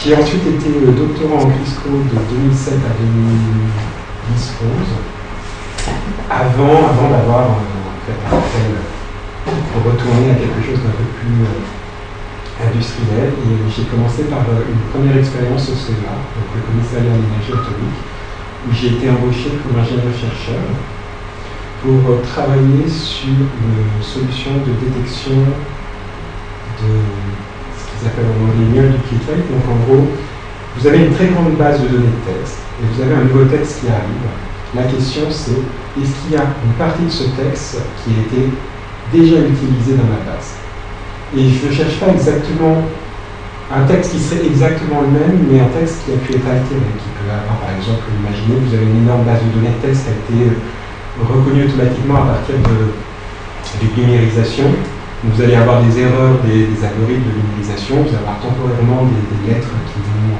J'ai ensuite été doctorant en CRISCO de 2007 à 2010-11, avant d'avoir pour retourner à quelque chose d'un peu plus industriel. Et j'ai commencé par une première expérience au CEA, donc le Commissariat à l'énergie atomique, où j'ai été embauché comme ingénieur-chercheur pour travailler sur une solution de détection de ce qu'ils appellent en anglais near duplicate rate. Donc en gros, vous avez une très grande base de données de texte et vous avez un nouveau texte qui arrive. La question c'est, est-ce qu'il y a une partie de ce texte qui a été déjà utilisée dans ma base? Et je ne cherche pas exactement un texte qui serait exactement le même, mais un texte qui a pu être altéré, qui peut avoir, par exemple, imaginez que vous avez une énorme base de données de texte qui a été reconnue automatiquement à partir de numérisation. Vous allez avoir des erreurs des algorithmes de numérisation, vous allez avoir temporairement des lettres qui vont...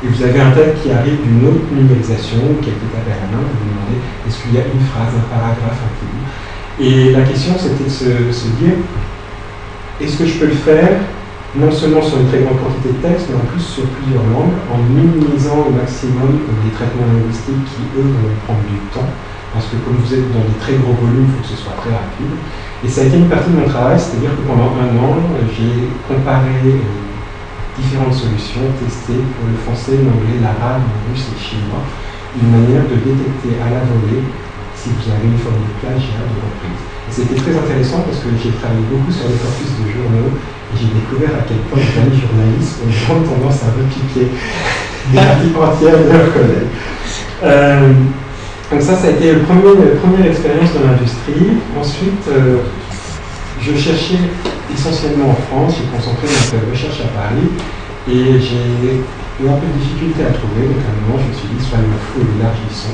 et vous avez un texte qui arrive d'une autre numérisation, qui a été tapé à la main, vous vous demandez est-ce qu'il y a une phrase, un paragraphe, un film. Et la question c'était de se dire, est-ce que je peux le faire non seulement sur une très grande quantité de texte, mais en plus sur plusieurs langues, en minimisant au maximum les traitements linguistiques qui, eux, vont prendre du temps, parce que comme vous êtes dans des très gros volumes, il faut que ce soit très rapide. Et ça a été une partie de mon travail, c'est-à-dire que pendant un an, j'ai comparé différentes solutions, testé pour le français, l'anglais, l'arabe, le russe et le chinois, une manière de détecter à la volée si vous avez une forme de plagiat de reprise. Et c'était très intéressant parce que j'ai travaillé beaucoup sur les corpus de journaux et j'ai découvert à quel point les amis journalistes ont une grande tendance à repiquer des parties entières de leurs collègues. Donc ça a été la première expérience dans l'industrie. Ensuite, je cherchais essentiellement en France, j'ai concentré ma recherche à Paris et j'ai eu un peu de difficulté à trouver. Donc à un moment, je me suis dit, soit il me faut élargissons.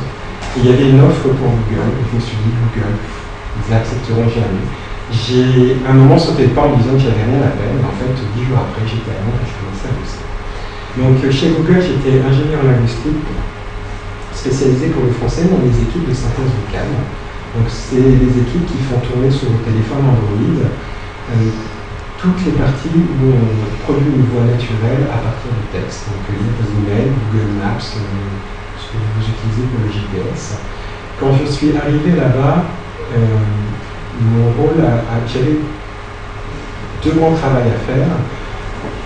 Et il y avait une offre pour Google, et je me suis dit, Google, ils accepteront jamais. J'ai à un moment sauté le pas en disant que j'avais rien à faire, mais en fait, 10 jours après, j'étais à Londres et je commençais à bosser. Donc chez Google, j'étais ingénieur linguistique spécialisé pour le français dans les équipes de synthèse vocale. Donc c'est les équipes qui font tourner sur le téléphone Android toutes les parties où on produit une voix naturelle à partir du texte. Donc lire vos emails, Google Maps, ce que vous utilisez pour le GPS. Quand je suis arrivé là-bas, mon rôle j'avais deux grands travaux à faire.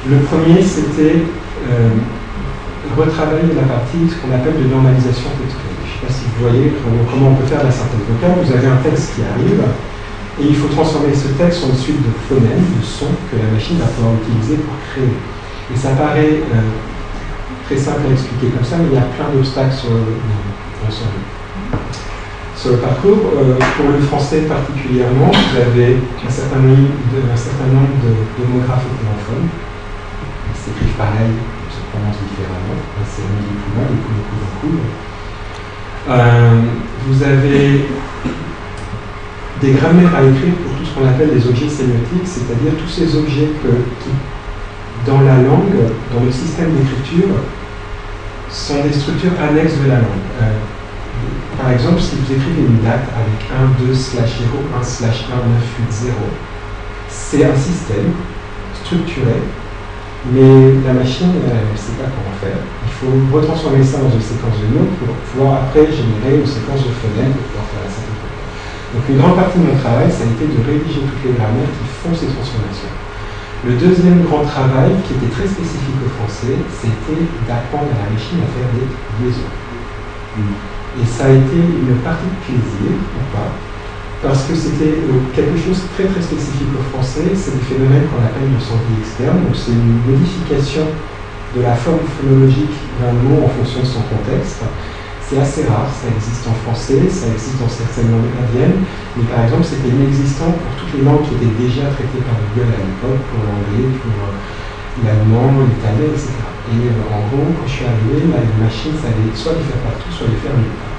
Le premier, c'était retravailler la partie, ce qu'on appelle de normalisation textuelle. Je ne sais pas si vous voyez comment on peut faire la synthèse vocale. Vous avez un texte qui arrive et il faut transformer ce texte en une suite de phonèmes, de sons que la machine va pouvoir utiliser pour créer. Et ça paraît très simple à expliquer comme ça, mais il y a plein d'obstacles sur le parcours. Pour le français particulièrement, vous avez un certain nombre d'homographes homophones. Ils s'écrivent pareil, ils se prononcent différemment. C'est les poumons, les poumons. Vous avez des grammaires à écrire pour tout ce qu'on appelle les objets sémiotiques, c'est-à-dire tous ces objets qui, dans la langue, dans le système d'écriture, sont des structures annexes de la langue. Par exemple, si vous écrivez une date avec 1,2/0, 1/1,9,8,0, c'est un système structuré, mais la machine, elle ne sait pas comment faire. Il faut retransformer ça dans une séquence de notes pour pouvoir après générer une séquence de phonèmes pour pouvoir faire la synthèse. Donc une grande partie de mon travail, ça a été de rédiger toutes les grammaires qui font ces transformations. Le deuxième grand travail, qui était très spécifique au français, c'était d'apprendre à la machine à faire des liaisons. Et ça a été une partie de plaisir, ou pas, parce que c'était quelque chose de très très spécifique au français. C'est des phénomènes qu'on appelle de santé externe. Donc c'est une modification de la forme phonologique d'un mot en fonction de son contexte. C'est assez rare, ça existe en français, ça existe dans certaines langues indiennes, mais par exemple c'était inexistant pour toutes les langues qui étaient déjà traitées par Google à l'époque, pour l'anglais, pour l'allemand, l'italien, etc. Et en gros, quand je suis arrivé, la machine savait soit les faire partout, soit les faire nulle part.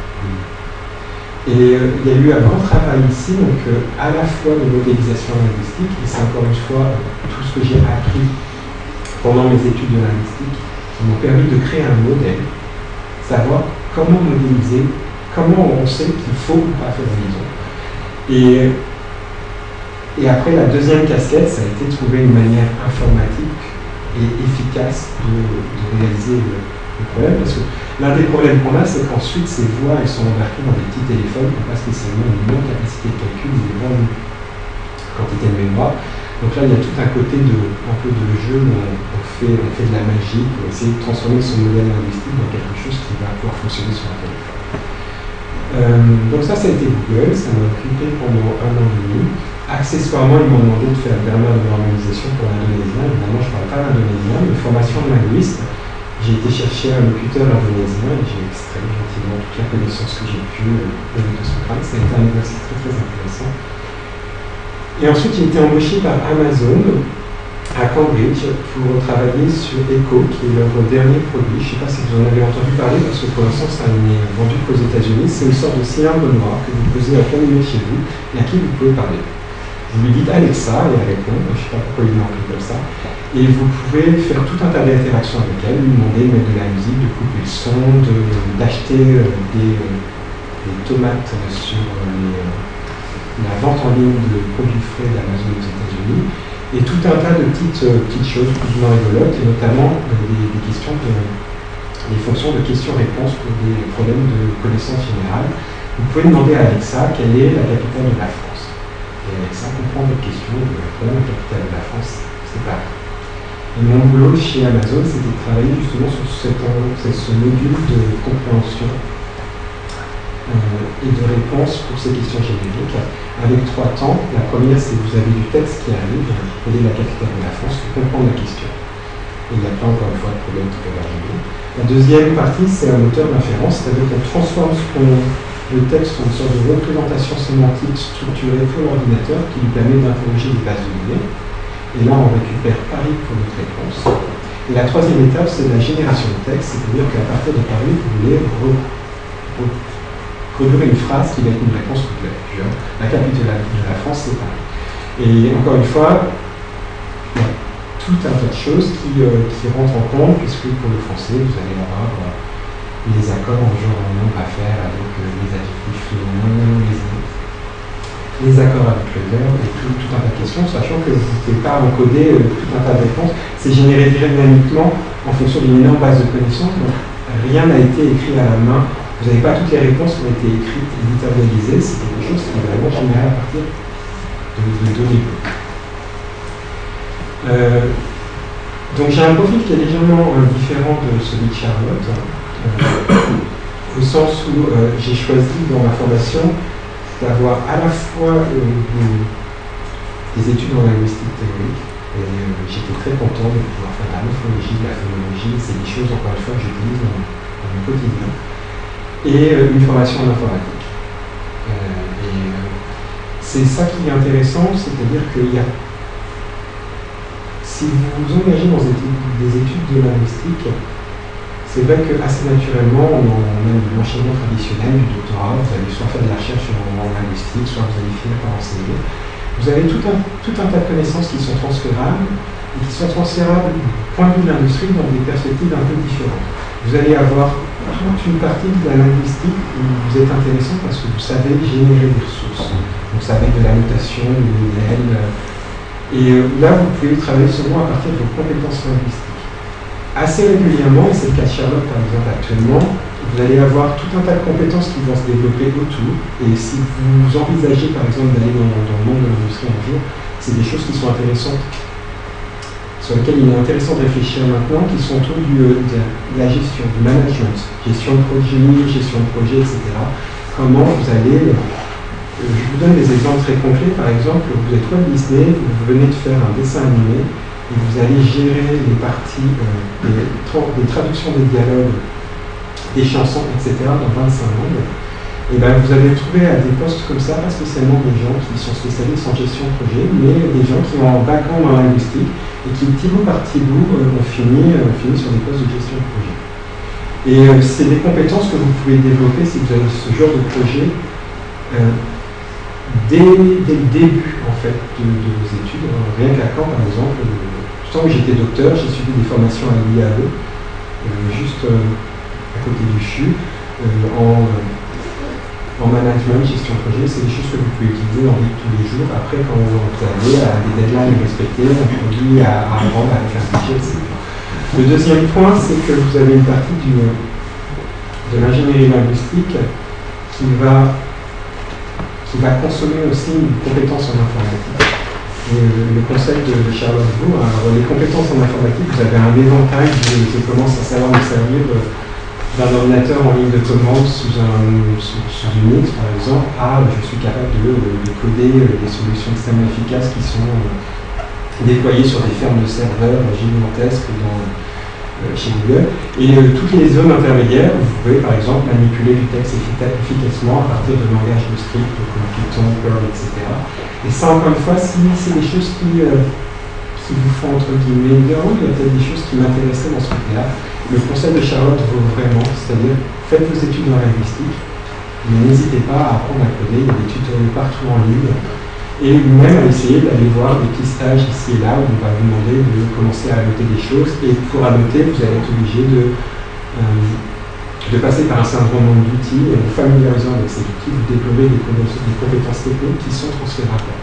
Et il y a eu un grand travail ici, donc à la fois de modélisation linguistique, et c'est encore une fois tout ce que j'ai appris pendant mes études de linguistique, qui m'ont permis de créer un modèle, savoir comment modéliser, comment on sait qu'il faut ou pas faire de liaison. Et après, la deuxième casquette, ça a été de trouver une manière informatique et efficace de réaliser le problème. Parce que l'un des problèmes qu'on a, c'est qu'ensuite ces voix elles sont embarquées dans des petits téléphones qui n'ont pas spécialement une bonne capacité de calcul, une bonne quantité de mémoire. Donc là, il y a tout un côté un peu de jeu où on fait de la magie pour essayer de transformer son modèle linguistique dans quelque chose qui va pouvoir fonctionner sur un téléphone. Donc ça a été Google, ça m'a occupé pendant 1 an et demi. Accessoirement, ils m'ont demandé de faire une dernière normalisation pour l'indonésien. Évidemment, je ne parle pas l'indonésien, mais formation de linguiste. J'ai été chercher un locuteur indonésien et j'ai extrait gentiment toute la connaissance que j'ai pu de son travail. Ça a été un exercice très très intéressant. Et ensuite, j'ai été embauché par Amazon à Cambridge pour travailler sur Echo, qui est leur dernier produit. Je ne sais pas si vous en avez entendu parler, parce que pour l'instant, ça n'est vendu qu'aux États-Unis. C'est une sorte de cylindre noir que vous posez à plein milieu chez vous et à qui vous pouvez parler. Vous lui dites Alexa et elle répond, je ne sais pas pourquoi il l'ont appelé comme ça. Et vous pouvez faire tout un tas d'interactions avec elle, lui demander de mettre de la musique, de couper le son, d'acheter des tomates sur la vente en ligne de produits frais d'Amazon aux États-Unis. Et tout un tas de petites choses plus ou moins rigolotes, et notamment des fonctions de questions-réponses pour des problèmes de connaissance générale. Vous pouvez demander à Alexa quelle est la capitale de la France. Et Alexa comprend votre question, vous répond la capitale de la France, c'est pareil. Et mon boulot chez Amazon, c'était de travailler justement sur ce module de compréhension et de réponse pour ces questions génériques, avec 3 temps. La première, c'est que vous avez du texte qui arrive, quelle est la capitale de la France, pour comprendre la question. Et il y a plein, encore une fois, de problèmes qui peuvent arriver. La deuxième partie, c'est un moteur d'inférence, c'est-à-dire qu'on transforme le texte en une sorte de représentation sémantique structurée pour l'ordinateur qui lui permet d'interroger des bases de données. Et là, on récupère Paris pour notre réponse. Et la troisième étape, c'est la génération de texte, c'est-à-dire qu'à partir de Paris, vous voulez produire une phrase qui va être une réponse complète. La capitale de la France, c'est Paris. Et encore une fois, il y a tout un tas de choses qui rentrent en compte, puisque pour le français, vous allez avoir les accords en genre en nombre à faire avec les adjectifs féminins, les accords avec le verbe, et tout un tas de questions, sachant que vous ne pouvez pas encoder tout un tas de réponses. C'est généré dynamiquement en fonction d'une énorme base de connaissances, donc rien n'a été écrit à la main. Vous n'avez pas toutes les réponses qui ont été écrites, éditorialisées, c'est quelque chose qui est vraiment généré à partir de données. Donc j'ai un profil qui est légèrement différent de celui de Charlotte, au sens où j'ai choisi dans ma formation d'avoir à la fois des études en linguistique théorique, et j'étais très content de pouvoir faire la morphologie, la phonologie, c'est des choses encore une fois que j'utilise dans mon quotidien. Et une formation en informatique. C'est ça qui est intéressant, c'est-à-dire que si vous vous engagez dans des études de linguistique, c'est vrai que assez naturellement, même l'enseignement traditionnel du doctorat, vous allez soit faire de la recherche en linguistique, soit vous allez finir par enseigner. Vous avez tout un tas de connaissances qui sont transférables, et qui sont transférables du point de vue de l'industrie dans des perspectives un peu différentes. Vous allez avoir toute une partie de la linguistique où vous êtes intéressant parce que vous savez générer des ressources. Donc ça va être de la notation, du modèle. Et là, vous pouvez travailler seulement à partir de vos compétences linguistiques. Assez régulièrement, et c'est le cas de Charlotte par exemple actuellement, vous allez avoir tout un tas de compétences qui vont se développer autour. Et si vous envisagez par exemple d'aller dans le monde de l'industrie un jour, c'est des choses qui sont intéressantes, sur lesquelles il est intéressant de réfléchir maintenant, qui sont autour de la gestion, du management, gestion de projet, etc. Comment vous allez... je vous donne des exemples très concrets. Par exemple, vous êtes Walt Disney, vous venez de faire un dessin animé, et vous allez gérer les parties, des traductions des dialogues, des chansons, etc. dans 25 langues. Et bien, vous allez trouver à des postes comme ça, pas spécialement des gens qui sont spécialistes en gestion de projet, mais des gens qui ont un background en linguistique et qui, petit bout par petit bout, ont fini sur des postes de gestion de projet. Et c'est des compétences que vous pouvez développer si vous avez ce genre de projet dès le début en fait, de vos études. Rien qu'à Caen, par exemple, du temps où j'étais docteur, j'ai suivi des formations à l'IAE, juste à côté du CHU, en management, gestion de projet, c'est des choses que vous pouvez utiliser dans la vie de tous les jours. Après, quand vous allez à des deadlines respectés, un produit à vendre avec un budget, etc. Le deuxième point, c'est que vous avez une partie de l'ingénierie linguistique qui va consommer aussi une compétence en informatique. Et le concept de Charlotte Bourg, les compétences en informatique, vous avez un éventail, je commence à savoir me servir d'un ordinateur en ligne de commande sous Unix, par exemple, je suis capable de coder des solutions extrêmement efficaces qui sont déployées sur des fermes de serveurs gigantesques chez Google. Et toutes les zones intermédiaires, vous pouvez par exemple manipuler du texte efficacement à partir de langages de script comme Python, Perl, etc. Et ça, encore une fois, si c'est des choses qui vous font entre guillemets dire il y a peut-être des choses qui m'intéresseraient dans ce côté-là. Le conseil de Charlotte vaut vraiment, c'est-à-dire faites vos études en linguistique, mais n'hésitez pas à apprendre à coder, il y a des tutoriels partout en ligne, et même à essayer d'aller voir des petits stages ici et là où on va vous demander de commencer à annoter des choses, et pour annoter, vous allez être obligé de passer par un certain nombre d'outils, et en vous familiarisant avec ces outils, vous développez des compétences techniques qui sont transférables.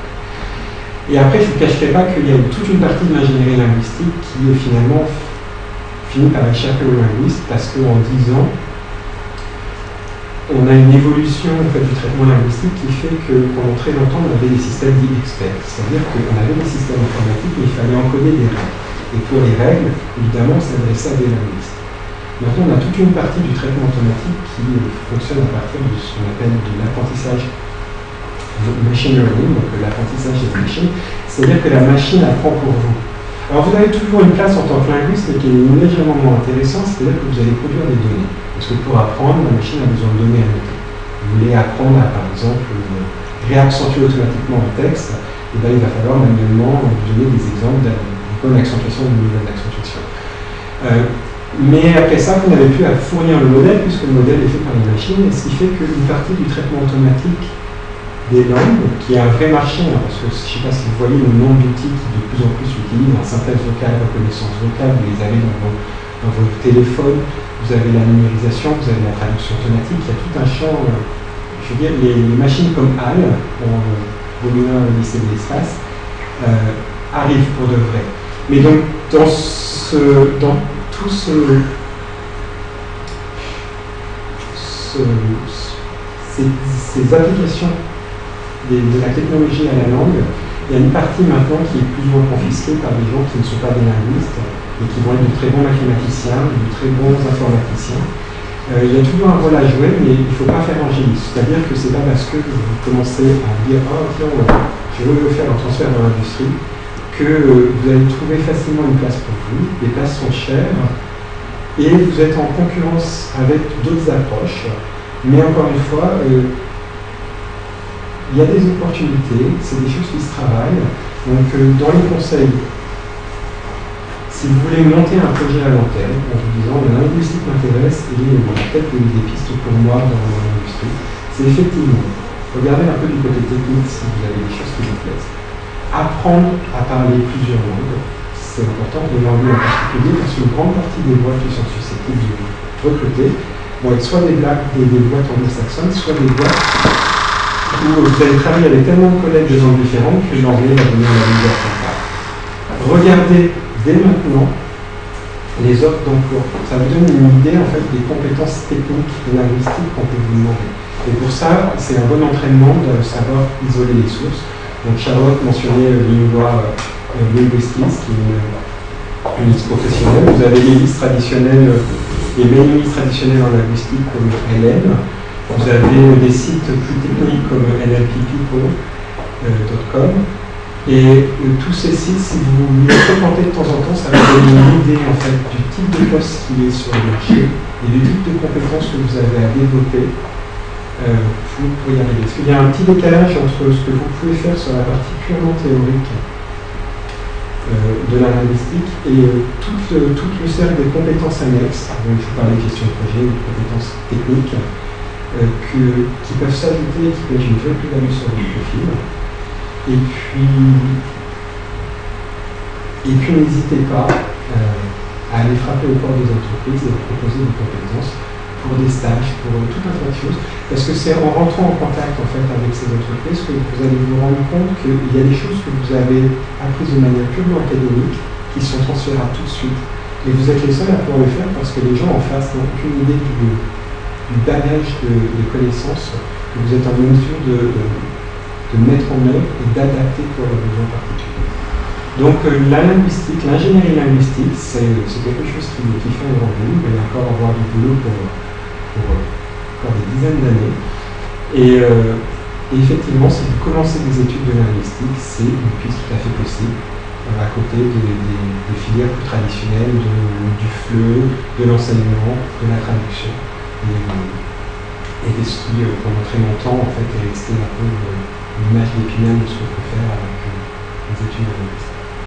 Et après, je ne vous cacherai pas qu'il y a toute une partie de l'ingénierie linguistique qui finalement finit par échapper aux linguistes parce qu'en 10 ans, on a une évolution en fait, du traitement linguistique qui fait que pendant très longtemps, on avait des systèmes dits experts. C'est-à-dire qu'on avait des systèmes informatiques, mais il fallait encoder des règles. Et pour les règles, évidemment, on s'adressait à des linguistes. Maintenant, on a toute une partie du traitement automatique qui fonctionne à partir de ce qu'on appelle de l'apprentissage machine learning, donc l'apprentissage des machines. C'est-à-dire que la machine apprend pour vous. Alors vous avez toujours une place en tant que linguiste, mais qui est légèrement moins intéressante, c'est-à-dire que vous allez produire des données. Parce que pour apprendre, la machine a besoin de données à noter. Vous voulez apprendre à, par exemple, réaccentuer automatiquement un texte, et bien il va falloir manuellement vous donner des exemples d'une bonne accentuation ou d'une mauvaise accentuation. Mais après ça, vous n'avez plus à fournir le modèle, puisque le modèle est fait par les machines, et ce qui fait qu'une partie du traitement automatique des langues, qui est un vrai marché, parce que je ne sais pas si vous voyez le nombre d'outils qui de plus en plus utilisent, la synthèse vocale, reconnaissance vocale, vous les avez dans vos téléphones, vous avez la numérisation, vous avez la traduction automatique, il y a tout un champ, je veux dire, les machines comme HAL, volume 1 lycée de l'espace, arrivent pour de vrai. Mais donc, dans tout ces applications de la technologie à la langue, il y a une partie maintenant qui est plus ou moins confisquée par des gens qui ne sont pas des linguistes et qui vont être de très bons mathématiciens, de très bons informaticiens. Il y a toujours un rôle à jouer, mais il ne faut pas faire angélisme. C'est-à-dire que c'est pas parce que vous commencez à dire « Oh tiens, je veux faire un transfert dans l'industrie » que vous allez trouver facilement une place pour vous. Les places sont chères et vous êtes en concurrence avec d'autres approches. Mais encore une fois, il y a des opportunités, c'est des choses qui se travaillent. Donc, dans les conseils, si vous voulez monter un projet à long terme, en vous disant la linguistique m'intéresse et il y a peut-être des pistes pour moi dans l'industrie, c'est effectivement regarder un peu du côté technique si vous avez des choses qui vous plaisent. Apprendre à parler plusieurs langues, c'est important, et l'anglais en particulier, parce qu'une grande partie des boîtes qui sont susceptibles de recruter vont être soit des boîtes anglo-saxonnes, soit des boîtes où vous allez travailler avec tellement de collègues de langues différentes que l'anglais va devenir la langue centrale. Regardez dès maintenant les offres d'emploi. Ça vous donne une idée en fait des compétences techniques et linguistiques qu'on peut vous demander. Et pour ça, c'est un bon entraînement de savoir isoler les sources. Donc Charlotte mentionnait Lingua Linguistics, qui est une liste professionnelle. Vous avez les listes traditionnelles, les main listes traditionnelles en linguistique comme LM. Vous avez des sites plus techniques comme nlppeople.com. Et tous ces sites, si vous les fréquentez de temps en temps, ça va vous donner une idée en fait, du type de poste qui est sur le marché et du type de compétences que vous avez à développer pour y arriver. Parce qu'il y a un petit décalage entre ce que vous pouvez faire sur la partie purement théorique de la linguistique et tout le cercle des compétences annexes, dont je vous parlais de gestion de projet, de compétences techniques, qui peuvent s'ajouter et qui peuvent être une vraie plus-value sur votre profil. Et puis n'hésitez pas à aller frapper aux portes des entreprises et à proposer des compétences pour des stages, pour tout un tas de choses. Parce que c'est en rentrant en contact en fait, avec ces entreprises que vous allez vous rendre compte qu'il y a des choses que vous avez apprises de manière purement académique qui sont transférables tout de suite. Et vous êtes les seuls à pouvoir le faire parce que les gens en face n'ont aucune idée du bagage de connaissances que vous êtes en mesure de mettre en œuvre et d'adapter pour leurs besoins particuliers. Donc la linguistique, l'ingénierie linguistique, c'est quelque chose qui fait un grand boom. Il va y encore avoir du boulot pour encore des dizaines d'années. Et effectivement, si vous commencez des études de linguistique, c'est une piste tout à fait possible, à côté des filières plus traditionnelles du FLE, de l'enseignement, de la traduction. Et de ce qui, pendant très longtemps, en fait, est resté un peu l'image d'épinal de ce qu'on peut faire avec les études de linguistique.